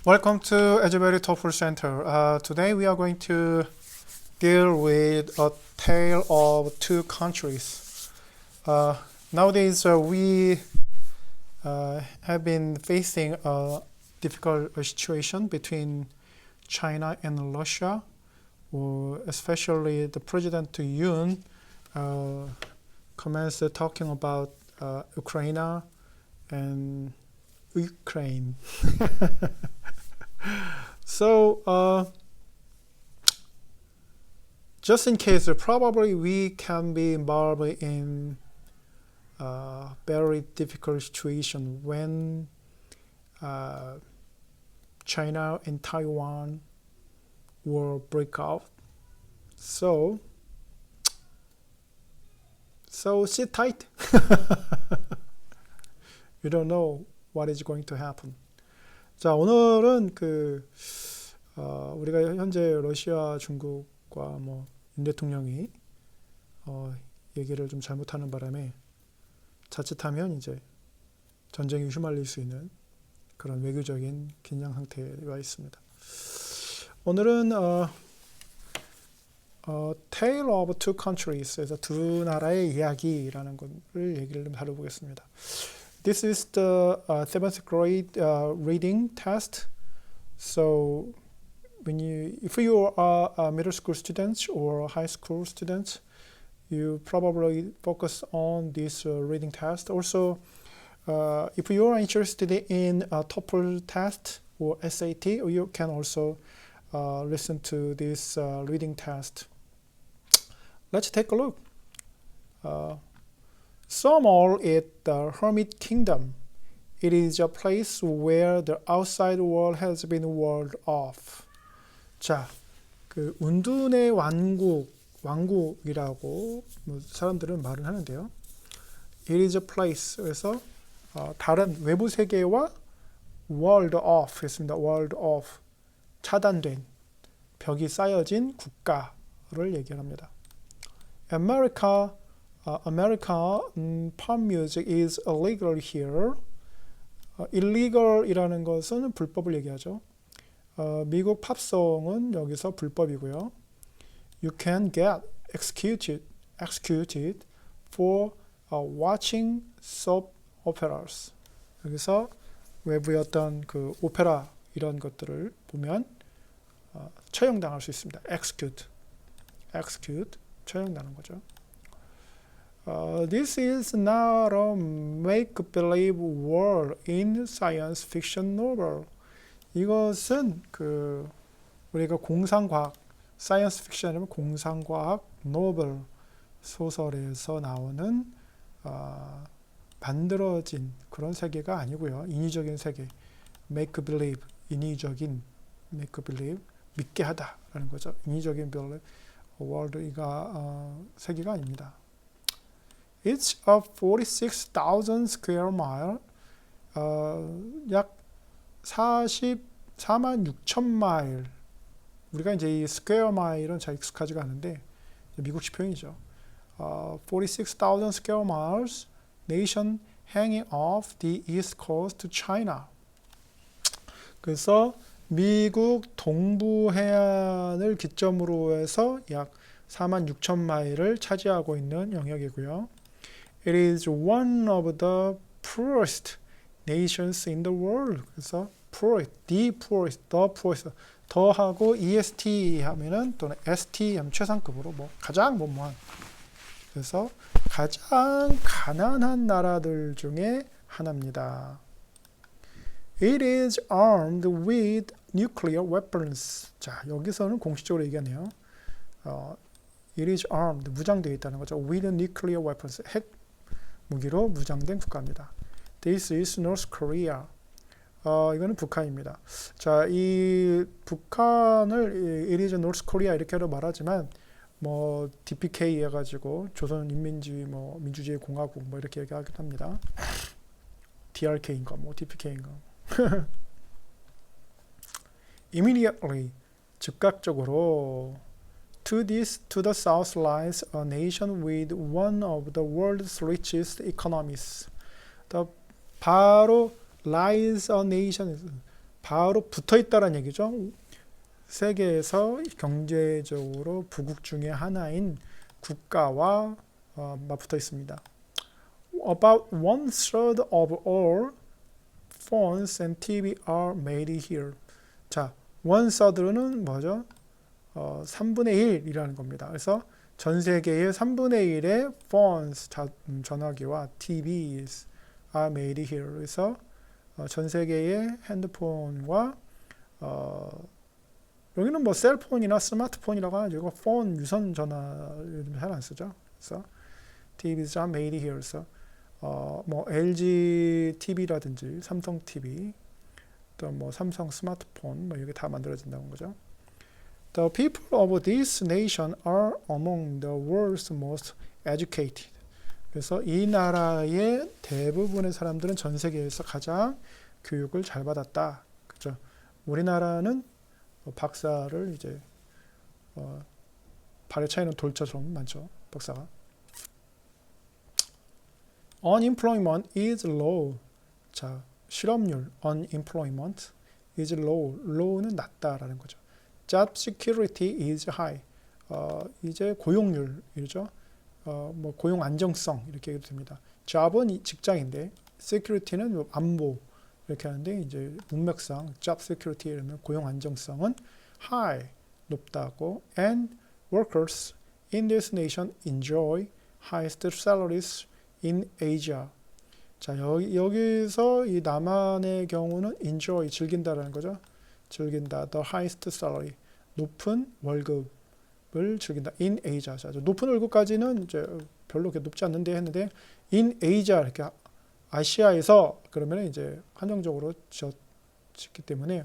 Welcome to Edgeberry TOEFL Center. Today we are going to deal with a tale of two countries. Nowadays we have been facing a difficult situation between China and Russia, especially the President Yoon commenced talking about Ukraine and Ukraine. So, just in case, probably we can be involved in a very difficult situation when China and Taiwan will break out. So sit tight. You don't know what is going to happen. 자, 오늘은 우리가 현재 러시아, 중국과 윤 대통령이 얘기를 좀 잘못하는 바람에 자칫하면 이제 전쟁이 휘말릴 수 있는 그런 외교적인 긴장 상태가 있습니다. 오늘은 Tale of Two Countries, 두 나라의 이야기라는 것을 얘기를 좀 다뤄보겠습니다. This is the 7th grade reading test. So if you are middle school students or high school students, you probably focus on this reading test. Also, if you are interested in a TOEFL test or SAT, you can also listen to this reading test. Let's take a look. Small is the Hermit Kingdom. It is a place where the outside world has been walled off. 자, 운둔의 왕국이라고 사람들은 말을 하는데요. It is a place. 그래서 다른 외부 세계와 walled off 했습니다. walled off. 차단된, 벽이 쌓여진 국가를 얘기합니다. American pop music is illegal here. illegal이라는 것은 불법을 얘기하죠. 미국 팝송은 여기서 불법이고요. You can get executed for watching soap operas. 여기서 외부의 어떤 오페라 이런 것들을 보면 처형당할 수 있습니다. execute, 처형당하는 거죠. This is not a make-believe world in science fiction novel. 이것은 우리가 공상과학, science fiction이면 공상과학 노벨 소설에서 나오는 만들어진 그런 세계가 아니고요. 인위적인 세계, make-believe, 인위적인 make-believe, 믿게 하다라는 거죠. 인위적인 world가 세계가 아닙니다. It's a 46,000 square mile. 약 44만 6천 마일. 우리가 이제 이 square mile은 잘 익숙하지가 않은데 미국식 표현이죠. 46,000 square miles. Nation hanging off the east coast to China. 그래서 미국 동부 해안을 기점으로 해서 약 4만 6천 마일을 차지하고 있는 영역이고요. It is one of the poorest nations in the world. 그래서 poorest, the poorest, 더하고 EST 하면은 또는 ST 하면 최상급으로 가장 뭐뭐한. 그래서 가장 가난한 나라들 중에 하나입니다. It is armed with nuclear weapons. 자, 여기서는 공식적으로 얘기하네요. It is armed, 무장되어 있다는 거죠. With nuclear weapons, 핵 무기로 무장된 국가입니다. This is North Korea. 이거는 북한입니다. 자, 이 북한을 It is North Korea 이렇게도 말하지만 DPK 해가지고 조선인민주의 민주주의 공화국 이렇게 얘기하기도 합니다. DRK인가 DPK인가. Immediately, 즉각적으로 to the south lies a nation with one of the world's richest economies. 바로 lies a nation, 바로 붙어 있다는 얘기죠. 세계에서 경제적으로 부국 중에 하나인 국가와 맞붙어 있습니다. About 1/3 of all phones and TV are made here. 자, 1/3는 뭐죠? 3분의 1이라는 겁니다. 그래서 전 세계의 3분의 1의 phones, 전화기와 TVs are made here. 그래서 전 세계의 핸드폰과 여기는 뭐 셀폰이나 스마트폰이라고 하죠. 폰, 유선 전화 요즘 잘 안 쓰죠. 그래서 TVs are made here. 그래서 뭐 LG TV라든지 삼성 TV, 또 뭐 삼성 스마트폰, 뭐 이게 다 만들어진다는 거죠. The people of this nation are among the world's most educated. 그래서 이 나라의 대부분의 사람들은 전 세계에서 가장 교육을 잘 받았다. 그죠? 우리나라는 박사를 이제 발에 차이는 돌처럼 많죠. 박사가. Unemployment is low. 자, 실업률 unemployment is low. low는 낮다라는 거죠. Job security is high. 이제 고용률이죠. 뭐 고용 안정성 이렇게 해도 됩니다. job은 직장인데 security는 안보 이렇게 하는데 이제 문맥상 job security 이러면 고용 안정성은 high 높다고 and workers in this nation enjoy highest salaries in Asia. 자, 여기서 이 남한의 경우는 enjoy 즐긴다라는 거죠. 즐긴다. The highest salary 높은 월급을 즐긴다. In Asia. 자, 높은 월급까지는 이제 별로 그렇게 높지 않는데 했는데 in Asia 이렇게 아시아에서 그러면 이제 한정적으로 짓기 때문에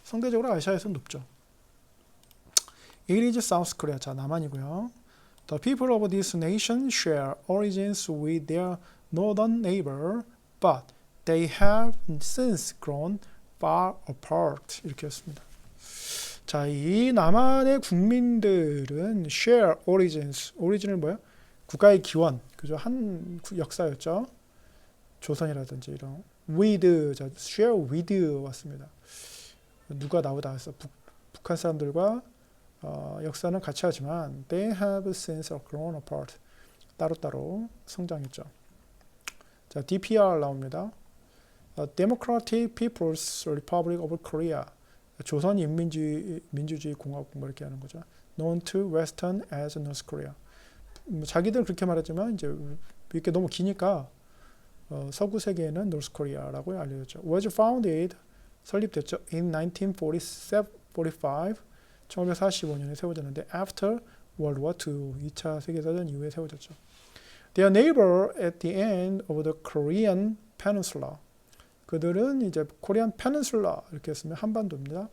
상대적으로 아시아에서는 높죠. It is South Korea. 자, 남한이고요. The people of this nation share origins with their northern neighbor, but they have since grown far apart. 이렇게 했습니다. 자, 이 남한의 국민들은 share origins. origin은 뭐야? 국가의 기원. 그죠? 한 역사였죠. 조선이라든지 이런 with, 자, share with 왔습니다. 누가 나오다 해서 북한 사람들과 역사는 같이 하지만 they have since grown apart. 따로따로 성장했죠. 자, DPR 나옵니다. Democratic People's Republic of Korea. 조선인민주주의 공화국 뭐 이렇게 하는 거죠. Known to Western as North Korea. 자기들 그렇게 말하지만 이제 이렇게 너무 기니까 서구 세계에는 North Korea라고 알려졌죠. Was founded 설립됐죠. In 1945 1945년에 세워졌는데 after World War II 2차 세계대전 이후에 세워졌죠. Their neighbor at the end of the Korean Peninsula. 그들은 이제 코리안 페닌슐라 이렇게 했으면 한반도입니다.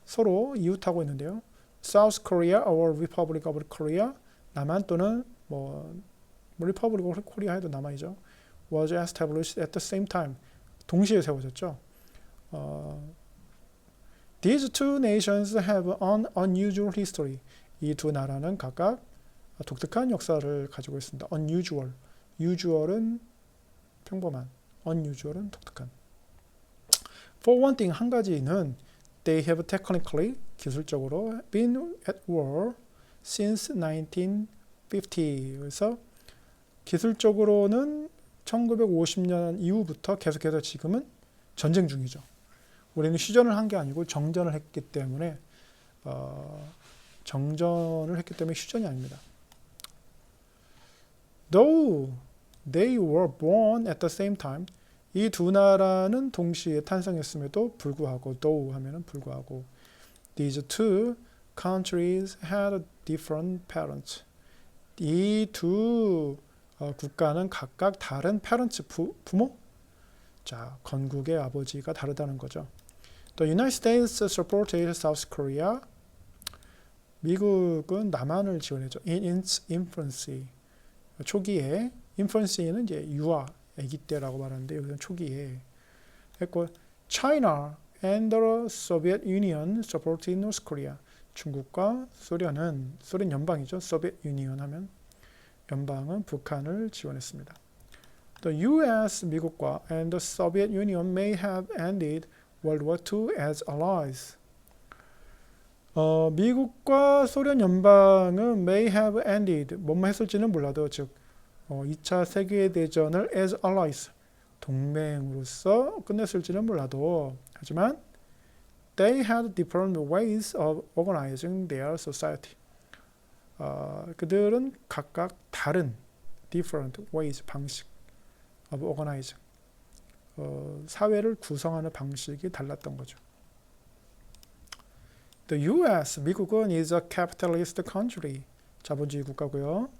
서로 이웃하고 있는데요. South Korea or Republic of Korea 남한 또는 뭐 Republic of Korea 해도 남한이죠. Was established at the same time. 동시에 세워졌죠. These two nations have an unusual history. 이 두 나라는 각각 독특한 역사를 가지고 있습니다. Unusual. usual은 평범한. unusual은 독특한. For one thing, 한 가지는 they have technically, 기술적으로 been at war since 1950. 그래서 기술적으로는 1950년 이후부터 계속해서 지금은 전쟁 중이죠. 우리는 휴전을 한 게 아니고 정전을 했기 때문에 휴전이 아닙니다. Though they were born at the same time. 이 두 나라는 동시에 탄생했음에도 불구하고 though 하면은 불구하고 these two countries had different parents. 이 두 국가는 각각 다른 parents 부모? 자, 건국의 아버지가 다르다는 거죠. The United States supported South Korea. 미국은 남한을 지원했죠. In its infancy. 초기에 infancy는 이제 유아, 아기 때라고 말하는데 여기는 초기에 했고 China and the Soviet Union supported North Korea. 중국과 소련 연방이죠. Soviet Union 하면 연방은 북한을 지원했습니다. The U.S. 미국과 and the Soviet Union may have ended World War II as allies. 미국과 소련 연방은 may have ended 뭐뭐 했을지는 몰라도 즉 2차 세계대전을 as allies 동맹으로서 끝냈을지는 몰라도 하지만 they had different ways of organizing their society. 그들은 각각 다른 different ways 방식 of organizing 사회를 구성하는 방식이 달랐던 거죠. The U.S. 미국은 is a capitalist country. 자본주의 국가고요.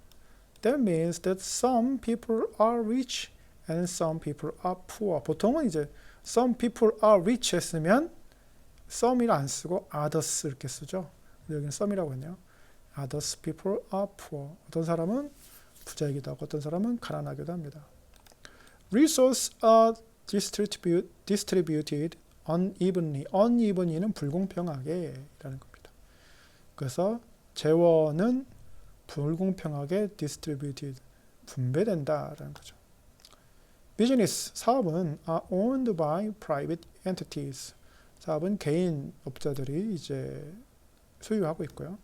That means that some people are rich and some people are poor. 보통은 이제 some people are rich 했으면 some이를 안 쓰고 others 이렇게 쓰죠. 여기는 some이라고 했네요. Others people are poor. 어떤 사람은 부자이기도 하고 어떤 사람은 가난하기도 합니다. Resources are distributed unevenly. unevenly는 불공평하게 라는 겁니다. 그래서 재원은 불공평하게 distributed, 분배된다라는 거죠. Business, 사업은 are owned by private entities. 사업은 개인 업자들이 이제 소유하고 있고요.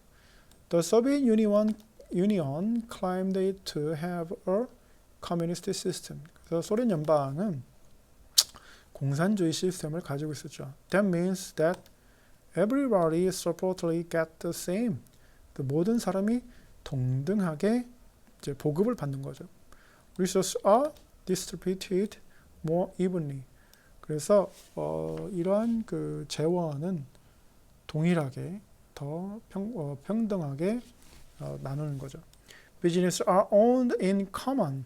The Soviet Union claimed it to have a communist system. 그래서 소련 연방은 공산주의 시스템을 가지고 있었죠. That means that everybody supposedly get the same. 모든 사람이 동등하게 이제 보급을 받는 거죠. Resources are distributed more evenly. 그래서 이러한 그 재원은 동일하게 더 평등하게 나누는 거죠. Business are owned in common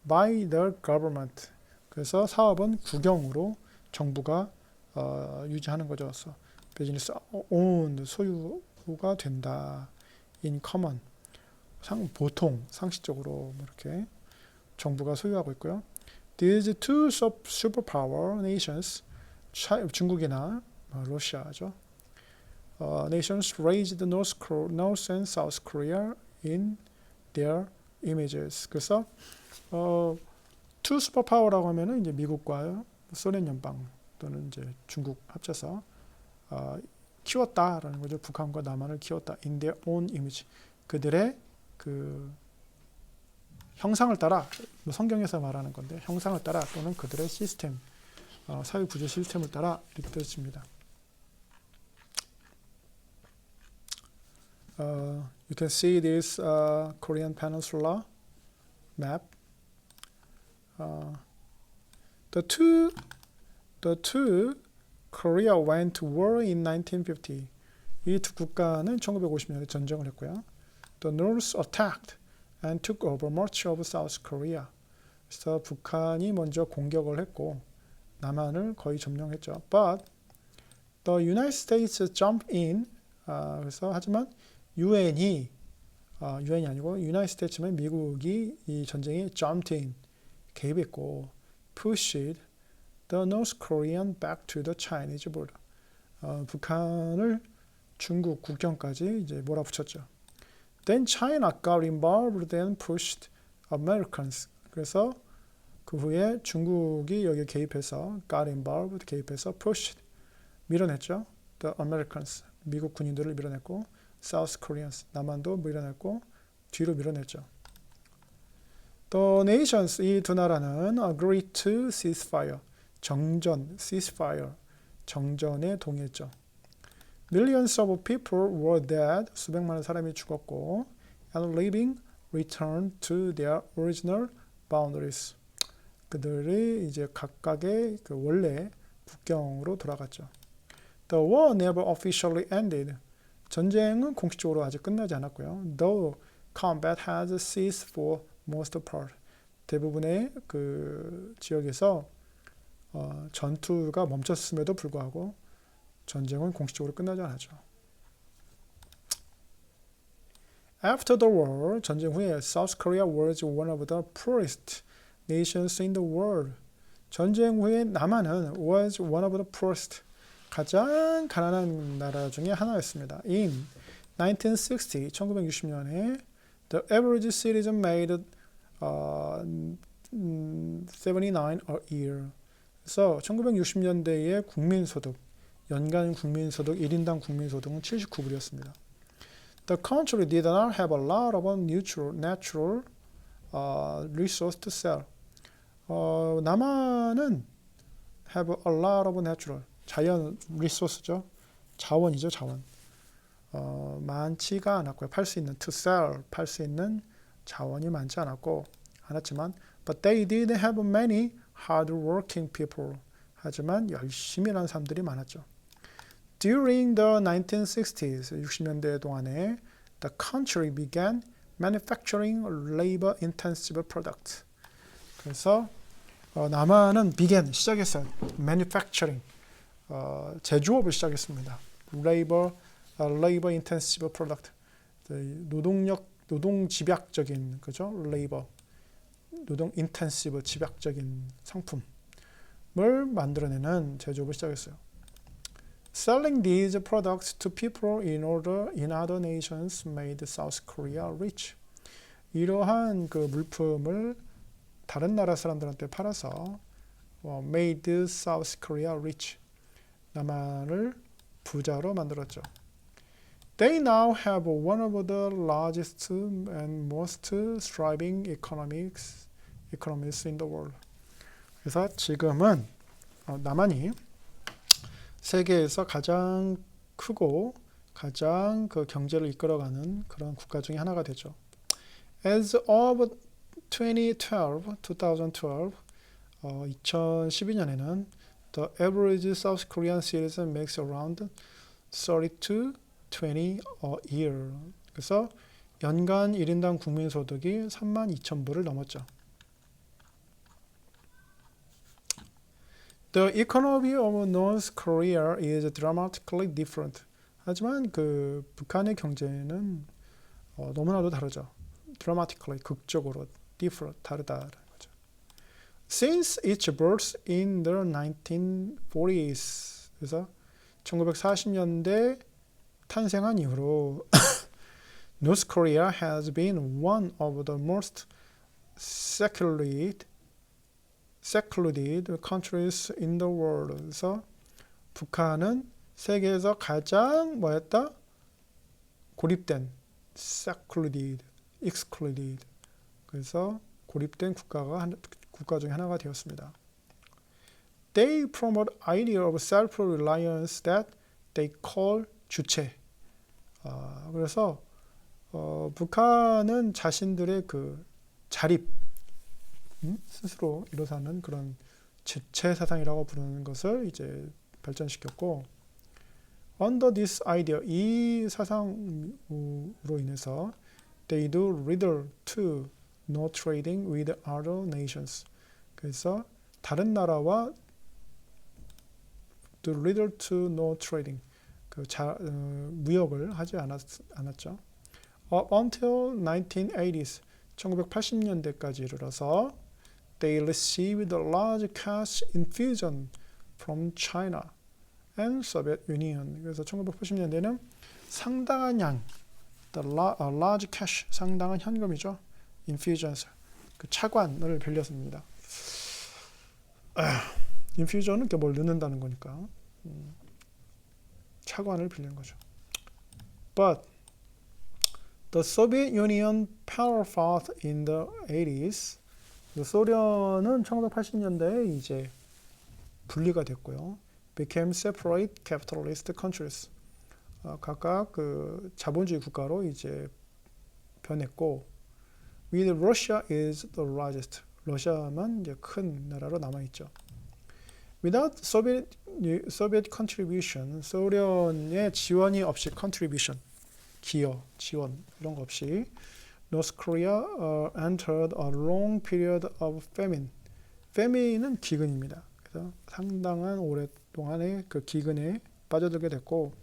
by the government. 그래서 사업은 국영으로 정부가 유지하는 거죠. 그래서 Business are owned, 소유가 된다. In common, 보통 상식적으로 이렇게 정부가 소유하고 있고요. These two superpower nations, 중국이나 러시아죠. Nations raised North and South Korea in their images. 그래서 two superpower라고 하면은 이제 미국과 소련 연방 또는 이제 중국 합쳐서 키웠다라는 거죠. 북한과 남한을 키웠다. In their own image. 그들의 그 형상을 따라, 성경에서 말하는 건데 형상을 따라 또는 그들의 시스템, 사회 구조 시스템을 따라 이렇게 뜻입니다. You can see this Korean Peninsula map. The two Korea went to war in 1950. 이 두 국가는 1950년에 전쟁을 했고요. The North attacked and took over much of South Korea. 그래서 북한이 먼저 공격을 했고 남한을 거의 점령했죠. But the United States jumped in. 그래서 하지만 유엔이 아니고 United States면 미국이 이 전쟁에 jumped in, 개입했고 pushed the North Korean back to the Chinese border. 북한을 중국 국경까지 이제 몰아붙였죠. Then China got involved and pushed Americans. 그래서 그 후에 중국이 여기에 개입해서 got involved, 개입해서 pushed, 밀어냈죠. The Americans, 미국 군인들을 밀어냈고 South Koreans, 남한도 밀어냈고 뒤로 밀어냈죠. The nations, 이 두 나라는 agreed to ceasefire, 정전, ceasefire, 정전에 동의했죠. Millions of people were dead, 수백만의 사람이 죽었고 and living returned to their original boundaries. 그들이 이제 각각의 그 원래 국경으로 돌아갔죠. The war never officially ended. 전쟁은 공식적으로 아직 끝나지 않았고요. Though combat has ceased for most part. 대부분의 그 지역에서 전투가 멈췄음에도 불구하고 전쟁은 공식적으로 끝나지 않았죠. After the war, 전쟁 후에 South Korea was one of the poorest nations in the world. 전쟁 후에 남한은 was one of the poorest, 가장 가난한 나라 중에 하나였습니다. In 1960, 1960년에 the average citizen made $79 a year. 그래서 1960년대의 국민소득, 연간 국민소득, 1인당 국민소득은 79불이었습니다. The country did not have a lot of natural resource to sell. 남한은 have a lot of natural, 자연 resource죠. 자원이죠, 자원. 많지가 않았고요. 팔 수 있는 to sell, 팔 수 있는 자원이 많지 않았지만 but they did have many hard-working people. 하지만 열심히 일하는 사람들이 많았죠. During the 1960s, 60년대 동안에 the country began manufacturing labor-intensive products. 그래서 남한은 began, 시작했어요. manufacturing, 제조업을 시작했습니다. labor-intensive product, 노동 집약적인, 그죠? labor, 노동 intensive, 집약적인 상품을 만들어내는 제조업을 시작했어요. Selling these products to people in other nations made South Korea rich. 이러한 그 물품을 다른 나라 사람들한테 팔아서 made South Korea rich. 남한을 부자로 만들었죠. They now have one of the largest and most thriving economies in the world. 그래서 지금은 남한이 세계에서 가장 크고 가장 그 경제를 이끌어가는 그런 국가 중에 하나가 되죠. As of 2012, 2012년에는 the average South Korean citizen makes around 32-20 a year. 그래서 연간 1인당 국민소득이 32,000불을 넘었죠. The economy of North Korea is dramatically different. 하지만 그 북한의 경제는 너무나도 다르죠. Dramatically, 극적으로, different, 다르다라는 거죠. Since its birth in the 1940s, 그래서 1940년대 탄생한 이후로 North Korea has been one of the most secluded countries in the world. 그래서 북한은 세계에서 가장 뭐였다? 고립된, secluded, excluded. 그래서 고립된 국가 중에 하나가 되었습니다. They promote idea of self-reliance that they call 주체. 그래서 북한은 자신들의 그 자립, 스스로 일어서는 그런 주체 사상이라고 부르는 것을 이제 발전시켰고, under this idea, 이 사상으로 인해서 they do little to no trading with other nations. 그래서 다른 나라와 do little to no trading, 무역을 하지 않았죠. Up until 1980s, 1980년대까지 이르러서 they received a large cash infusion from China and Soviet Union. 그래서 1980년대는 상당한 양, large cash, 상당한 현금이죠. infusions, 그 차관을 빌렸습니다. infusion은 뭘 넣는다는 거니까 차관을 빌린 거죠. But the Soviet Union fell apart in the 80s. 소련은 1980년대에 이제 분리가 됐고요. Became separate capitalist countries. 각각 그 자본주의 국가로 이제 변했고, with Russia is the largest. 러시아만 이제 큰 나라로 남아 있죠. Without Soviet contribution, 소련의 지원이 없이 contribution, 기여, 지원 이런 거 없이 North Korea entered a long period of famine. famine은 기근입니다. 그래서 상당한 오랫동안의 그 기근에 빠져들게 됐고,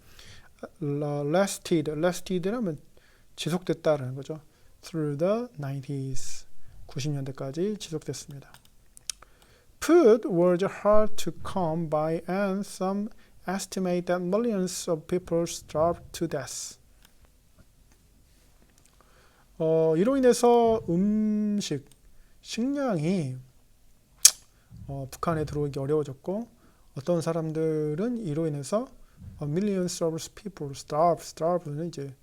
lasted라면 지속됐다라는 거죠. Through the 90s, 90년대까지 지속됐습니다. Food was hard to come by and some estimate that millions of people starved to death. 이로 인해서 음식, 식량이 북한에 들어오기 어려워졌고 어떤 사람들은 이로 인해서 millions of people starve는 이제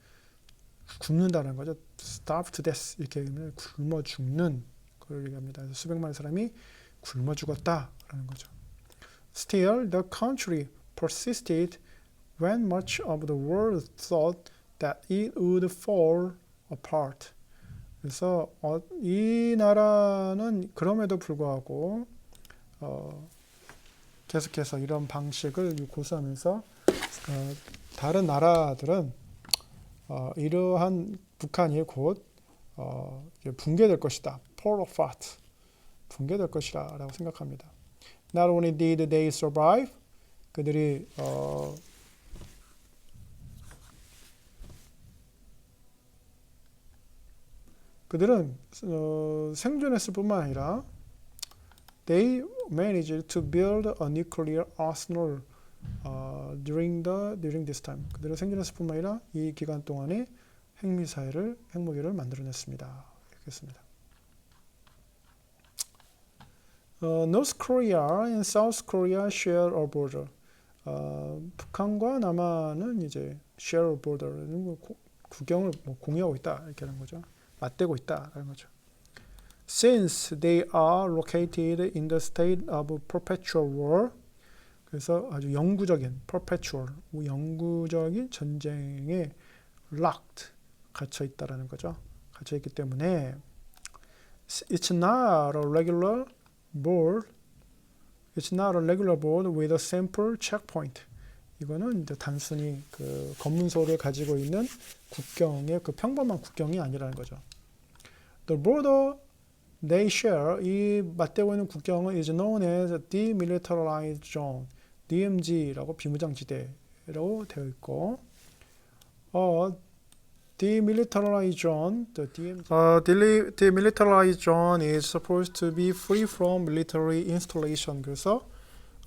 굶는다는 거죠. starve to death 이렇게 하면 굶어 죽는 걸 얘기합니다. 그래서 수백만 사람이 굶어 죽었다라는 거죠. Still, the country persisted when much of the world thought that it would fall apart. 그래서 이 나라는 그럼에도 불구하고 계속해서 이런 방식을 고수하면서 다른 나라들은 이러한 북한이 곧 붕괴될 것이다. fall apart. 붕괴될 것이다 라고 생각합니다. Not only did they survive, 그들이 그들은 생존했을 뿐만 아니라 they managed to build a nuclear arsenal during this time. 그들은 생존했을 뿐만 아니라 이 기간 동안에 핵무기를 만들어냈습니다. 이렇게 했습니다. North Korea and South Korea share a border. 북한과 남한은 이제 share a border, 국경을 공유하고 있다 이렇게 하는 거죠. 맞대고 있다라는 거죠. Since they are located in the state of perpetual war, 그래서 아주 영구적인 perpetual, 영구적인 전쟁에 locked, 갇혀 있다라는 거죠. 갇혀 있기 때문에 it's not a regular board. It's not a regular board with a simple checkpoint. 이거는 이제 단순히 그 검문소를 가지고 있는 국경의 그 평범한 국경이 아니라는 거죠. The border they share, 이 맞대고 있는 국경은 is known as demilitarized zone, DMZ라고 비무장지대라고 되어 있고, demilitarized zone, demilitarized zone is supposed to be free from military installation. 그래서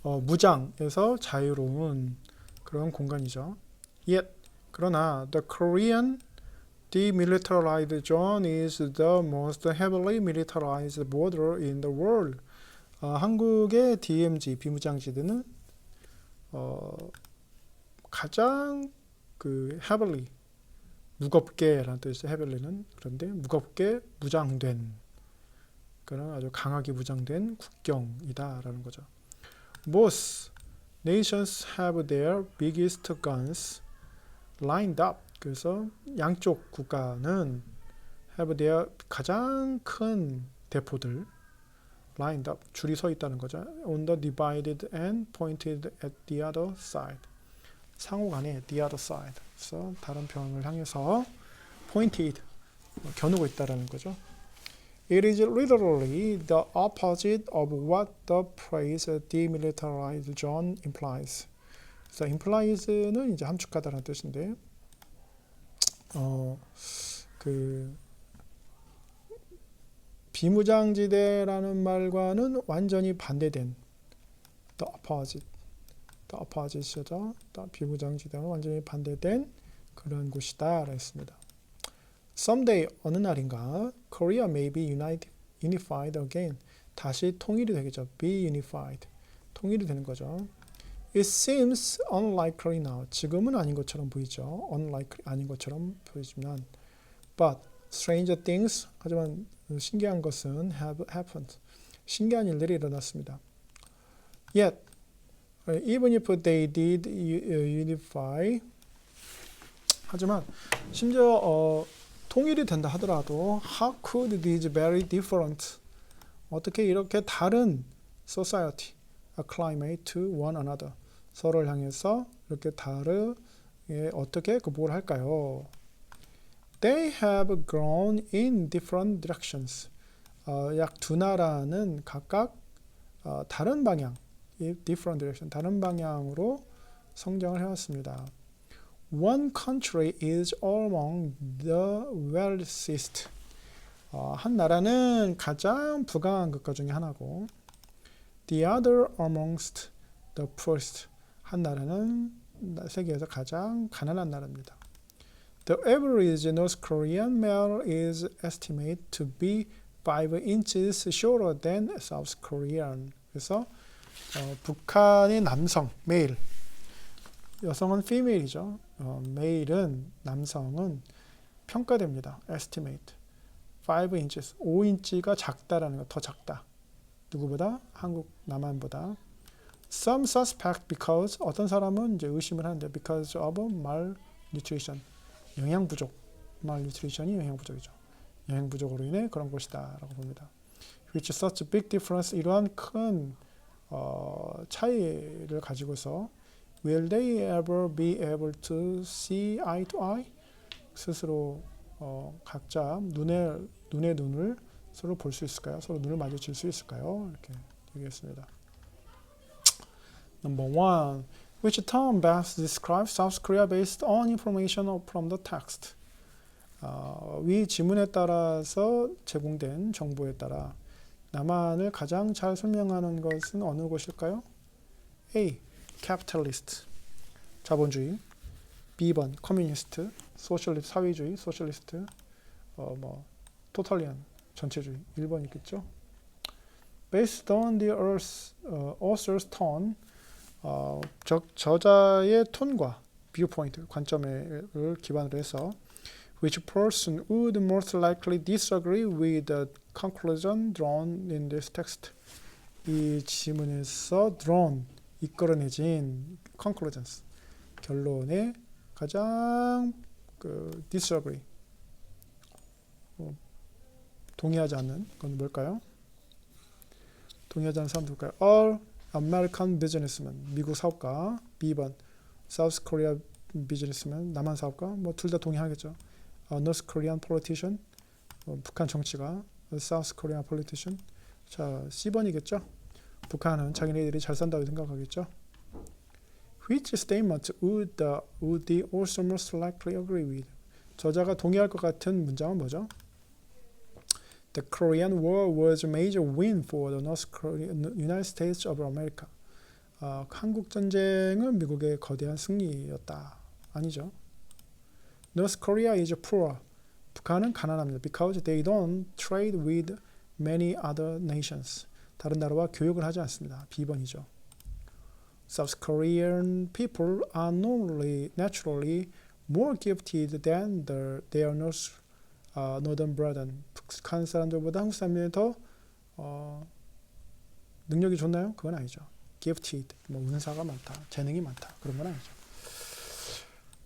무장에서 자유로운 그런 공간이죠. Yet, 그러나 the Korean demilitarized zone is the most heavily militarized border in the world. 한국의 DMZ 비무장지대는 가장 그 heavily 무겁게라는 뜻의 heavily는 그런데 무겁게 무장된 그런 아주 강하게 무장된 국경이다라는 거죠. Most nations have their biggest guns lined up. 그래서 양쪽 국가는 have their 가장 큰 대포들 lined up, 줄이 서 있다는 거죠. on the divided and pointed at the other side. 상호간에 the other side. 그래서 다른 편을 향해서 pointed, 겨누고 있다라는 거죠. It is literally the opposite of what the phrase demilitarized zone implies. 그래서 implies는 이제 함축하다라는 뜻인데, 그 비무장지대라는 말과는 완전히 반대된 the opposite죠. 비무장지대와 완전히 반대된 그런 곳이다 했습니다. Someday, 어느 날인가 Korea may be unified again. 다시 통일이 되겠죠. Be unified. 통일이 되는 거죠. It seems unlikely now. 지금은 아닌 것처럼 보이죠. Unlikely, 아닌 것처럼 보이지만 But stranger things, 하지만 신기한 것은 have happened. 신기한 일들이 일어났습니다. Yet, even if they did unify, 하지만 심지어 통일이 된다 하더라도 how could these very different, 어떻게 이렇게 다른 society, acclimate to one another, 서로를 향해서 이렇게 다르게 어떻게 극복을 할까요? They have grown in different directions. 약 두 나라는 각각 다른 방향, different direction, 다른 방향으로 성장을 해왔습니다. One country is among the wealthiest. 한 나라는 가장 부강한 국가 중에 하나고, the other amongst the poorest. 한 나라는 세계에서 가장 가난한 나라입니다. The average North Korean male is estimated to be 5 inches shorter than South Korean. 그래서 북한의 남성, 메일, 여성은 female이죠. 메일은, 남성은 평가됩니다. estimate. 5 inches, 5인치가 작다라는 거, 더 작다. 누구보다? 한국, 남한보다. Some suspect because, 어떤 사람은 이제 의심을 하는데, because of malnutrition. 영양 부족. malnutrition이 영양 부족이죠. 영양 부족으로 인해 그런 것이다 라고 봅니다. Which such big difference, 이러한 큰 차이를 가지고서 will they ever be able to see eye to eye? 스스로 각자 눈에 눈을 서로 볼 수 있을까요? 서로 눈을 마주칠 수 있을까요? 이렇게 얘기했습니다. Number 1. Which term best describes South Korea based on information from the text? 위 지문에 따라서 제공된 정보에 따라 남한을 가장 잘 설명하는 것은 어느 것일까요? A. capitalist, 자본주의. B번 communist, 소셜리스트, 사회주의, 소셜리스트. totalitarian, 전체주의. 1번 있겠죠. Based on the author's tone, 저자의 톤과 viewpoint, 관점을 기반으로 해서 which person would most likely disagree with the conclusion drawn in this text? 이 지문에서 drawn, 이끌어내진 conclusions, 결론에 가장 disagree, 동의하지 않는 건 뭘까요? 동의하지 않는 사람 누굴까요? All American businessmen, 미국 사업가. B번 South Korea businessmen, 남한 사업가. 둘 다 동의하겠죠. North Korean politician, 북한 정치가. South Korean politician. 자, C번이겠죠. 북한은 자기네들이 잘 산다고 생각하겠죠. Which statement would the author most likely agree with? 저자가 동의할 것 같은 문장은 뭐죠? The Korean War was a major win for the United States of America. 한국 전쟁은 미국의 거대한 승리였다. 아니죠. North Korea is poor. 북한은 가난합니다. Because they don't trade with many other nations. 다른 나라와 교역을 하지 않습니다. B번이죠. South Korean people are naturally more gifted than their northern brethren. 북한 사람들보다 한국 사람들이 더 능력이 좋나요? 그건 아니죠. Gifted, 은사가 많다, 재능이 많다, 그런 건 아니죠.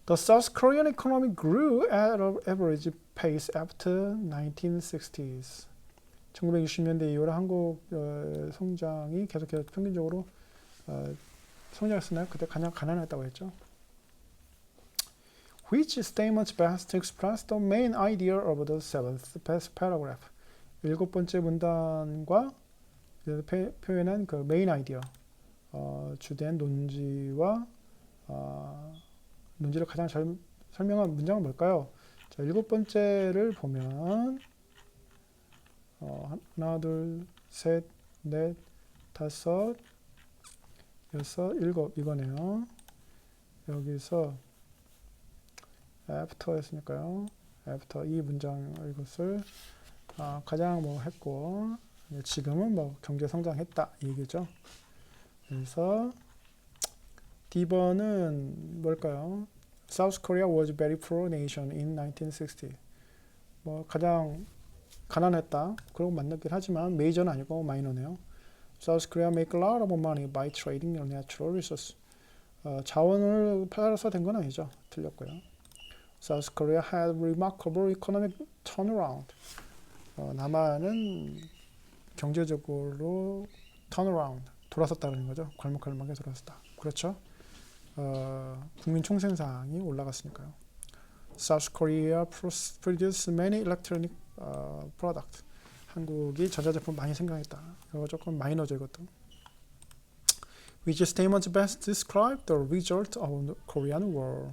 The South Korean economy grew at an average pace after 1960s. 1960년대 이후로 한국 성장이 계속해서 평균적으로 성장했었나요? 그때 가난했다고 했죠. Which statements best express the main idea of the seventh paragraph? 7번째 문단과 표현한 그 메인 아이디어, 주된 논지와 논지를 가장 잘 설명한 문장은 뭘까요? 자, 7번째를 보면 하나, 둘, 셋, 넷, 다섯, 여섯, 일곱 이거네요. 여기서 after 했으니까요. after 이 문장 이것을 가장 했고 지금은 경제 성장했다 이 얘기죠. 그래서 D번은 뭘까요? South Korea was very poor nation in 1960. 가장 가난했다. 그런 거 맞긴 하지만 메이저는 아니고 마이너네요. South Korea make a lot of money by trading natural resources. 자원을 팔아서 된 건 아니죠. 틀렸고요. South Korea had remarkable economic turnaround. 남한은 경제적으로 turnaround, 돌아섰다는 거죠. 괄목할목에 돌아섰다. 그렇죠. 국민 총생산이 올라갔으니까요. South Korea produced many electronic products. 한국이 전자제품 많이 생산했다. 이거 조금 마이너죠, 이것도. Which statements best describe the result of the Korean War?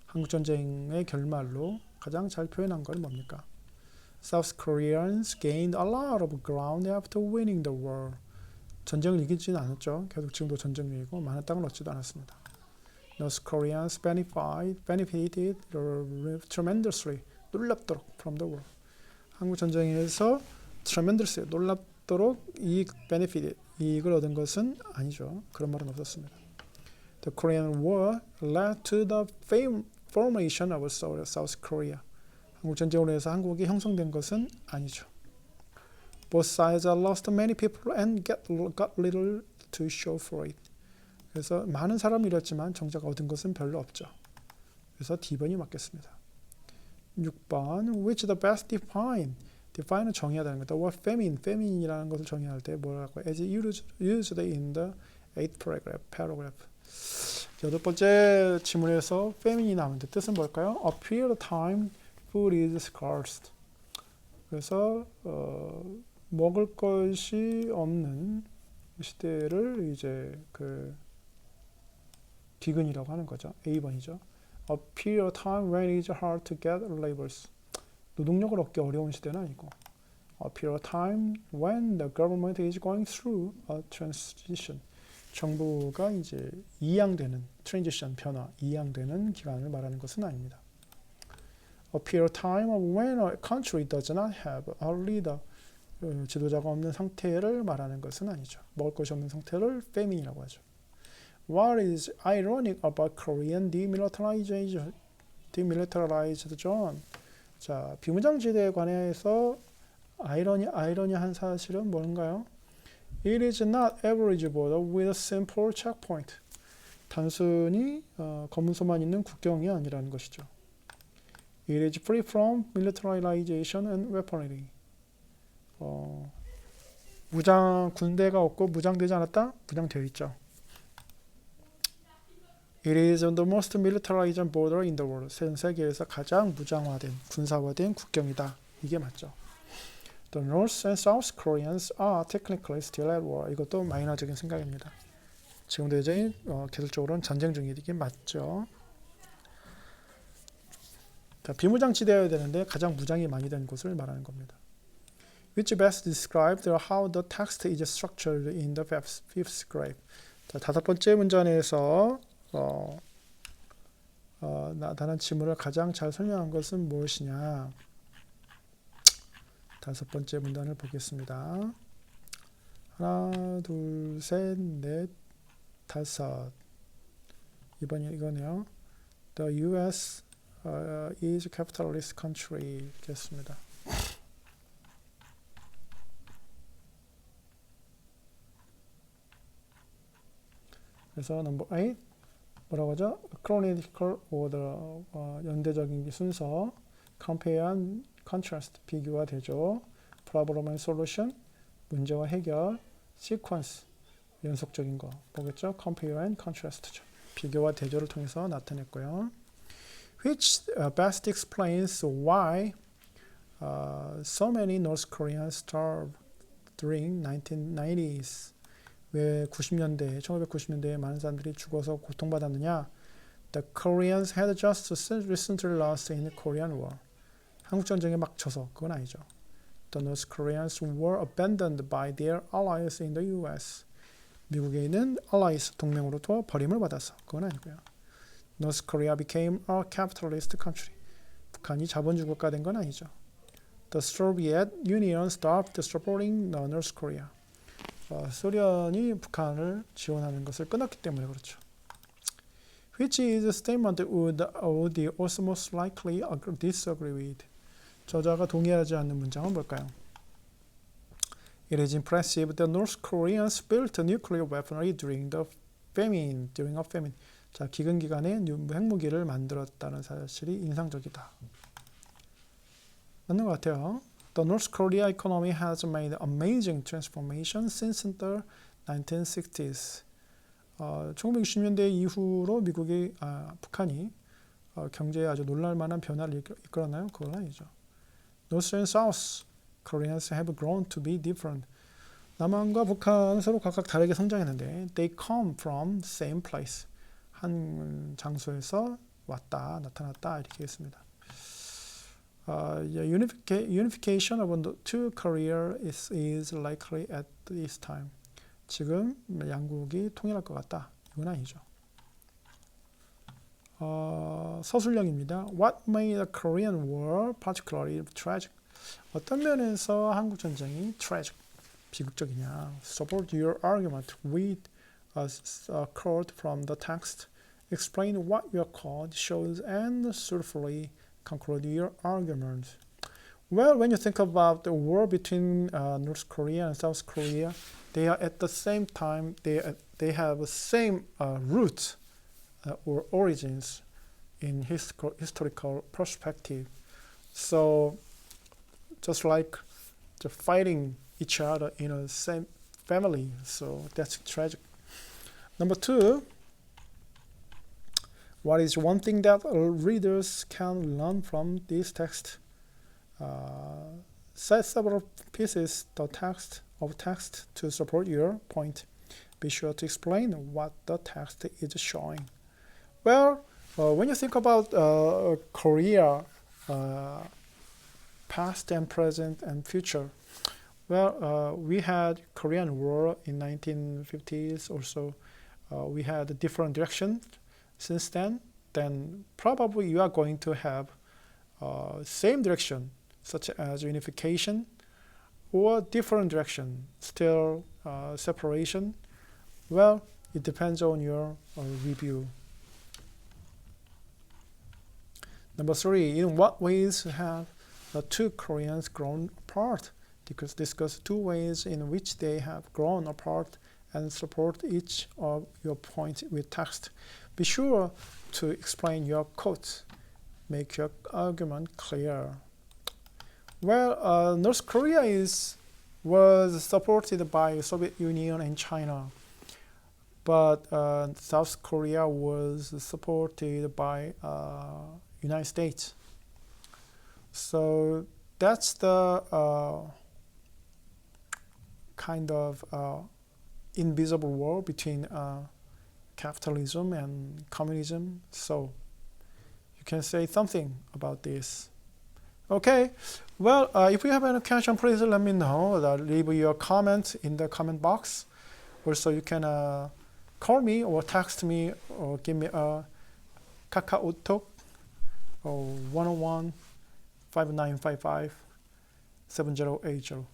한국 전쟁의 결말로 가장 잘 표현한 건 뭡니까? South Koreans gained a lot of ground after winning the war. 전쟁을 이기지는 않았죠. 계속 지금도 전쟁 중이고 많은 땅을 얻지도 않았습니다. North Koreans benefited tremendously, 놀랍도록 from the war. 한국 전쟁에서 tremendous 놀랍도록 이익을 얻은 것은 아니죠. 그런 말은 없었습니다. The Korean War led to the formation of South Korea. 한국 전쟁으로 해서 한국이 형성된 것은 아니죠. Both sides lost many people and got little to show for it. 그래서 많은 사람을 잃었지만 정작 얻은 것은 별로 없죠. 그래서 D번이 맞겠습니다. 6번 which the best define은 정의해야 되는 거다. What famine이라는 것을 정의할 때 뭐라고 as used in the 8th paragraph. 여덟 번째 지문에서 famine이 나오는데 뜻은 뭘까요? A period of time food is scarce. 그래서 먹을 것이 없는 시대를 이제 그 기근이라고 하는 거죠. A번이죠. A period of time when it is hard to get laborers. 노동력을 얻기 어려운 시대는 아니고 A period of time when the government is going through a transition. 정부가 이제 이양되는 transition 변화, 이양되는 기간을 말하는 것은 아닙니다. A period of time when a country does not have a leader. 지도자가 없는 상태를 말하는 것은 아니죠. 먹을 것이 없는 상태를 famine이라고 하죠. What is ironic about Korean demilitarized zone? 자, 비무장지대에 관해서 아이러니한 사실은 뭔가요? It is not average border with a simple checkpoint. 단순히 검문소만 있는 국경이 아니라는 것이죠. It is free from militarization and weaponry. 군대가 없고 무장되지 않았다? 무장되어 있죠. It is the most militarized border in the world. 전 세계에서 가장 무장화된, 군사화된 국경이다. 이게 맞죠. The North and South Koreans are technically still at war. 이것도 마이너적인 생각입니다. 지금도 여전히 기술적으로는 전쟁 중이긴 맞죠. 자, 비무장지대여야 되는데 가장 무장이 많이 된 곳을 말하는 겁니다. Which best describes how the text is structured in the fifth graph. 자, 다섯 번째 문장에서 나타난 지문을 가장 잘 설명한 것은 무엇이냐? 다섯 번째 문단을 보겠습니다. 하나, 둘, 셋, 넷, 다섯. 이거네요. The U.S. is a capitalist country. 겠습니다. 그래서 넘버 8 뭐라고 하죠? Chronological order 연대적인 순서, compare and contrast 비교가 되죠. Problem and solution 문제와 해결, sequence 연속적인 거 보겠죠? Compare and contrast죠. 비교와 대조를 통해서 나타냈고요. Which best explains why so many North Koreans starved during 1990s. 왜 1990년대에 많은 사람들이 죽어서 고통받았느냐? The Koreans had just recently lost in the Korean War. 한국 전쟁에 막 져서 그건 아니죠. The North Koreans were abandoned by their allies in the U.S. 미국에 있는 allies 동맹으로부터 버림을 받아서 그건 아니고요. North Korea became a capitalist country. 북한이 자본주의 국가 된 건 아니죠. The Soviet Union stopped supporting North Korea. 소련이 북한을 지원하는 것을 끊었기 때문에 그렇죠. Which is a statement would the author most likely disagree with? 저자가 동의하지 않는 문장은 뭘까요? It is impressive that North Koreans built nuclear weaponry during a famine. 자, 기근 기간에 핵무기를 만들었다는 사실이 인상적이다. 맞는 것 같아요. The North Korea economy has made amazing transformation since the 1960s. 1960년대 이후로 북한이 경제에 아주 놀랄만한 변화를 이끌었나요? 그건 아니죠. North and South Koreans have grown to be different. 남한과 북한은 서로 각각 다르게 성장했는데 they come from same place. 한 장소에서 나타났다 이렇게 했습니다. Unification of the two Koreas is likely at this time. 지금 양국이 통일할 것 같다. 이건 아니죠. 서술형입니다. What made the Korean War particularly tragic? 어떤 면에서 한국 전쟁이 tragic, 비극적이냐? Support your argument with a quote from the text. Explain what your quote shows and truthfully conclude your argument. Well, when you think about the war between North Korea and South Korea, they are at the same time, they have the same roots or origins in historical perspective. So just like the fighting each other in a same family, so that's tragic. Number two, what is one thing that readers can learn from this text? Cite several pieces of text to support your point. Be sure to explain what the text is showing. Well, when you think about Korea, past and present and future, well, we had Korean War in 1950s. Also, we had a different direction since then. Then probably you are going to have same direction, such as unification, or different direction, still separation. Well, it depends on your review. Number three, in what ways have the two Koreans grown apart? Discuss two ways in which they have grown apart and support each of your points with text. Be sure to explain your quotes. Make your argument clear. Well, North Korea was supported by Soviet Union and China, but South Korea was supported by United States. So that's the kind of invisible war between capitalism and communism. So you can say something about this. Okay, well, if you have any question, please let me know. Leave your comment in the comment box. Also, you can call me or text me or give me a KakaoTalk or 101-5955-7080.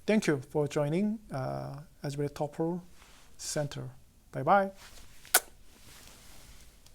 Thank you for joining Asbury TOEFL Center. Bye-bye.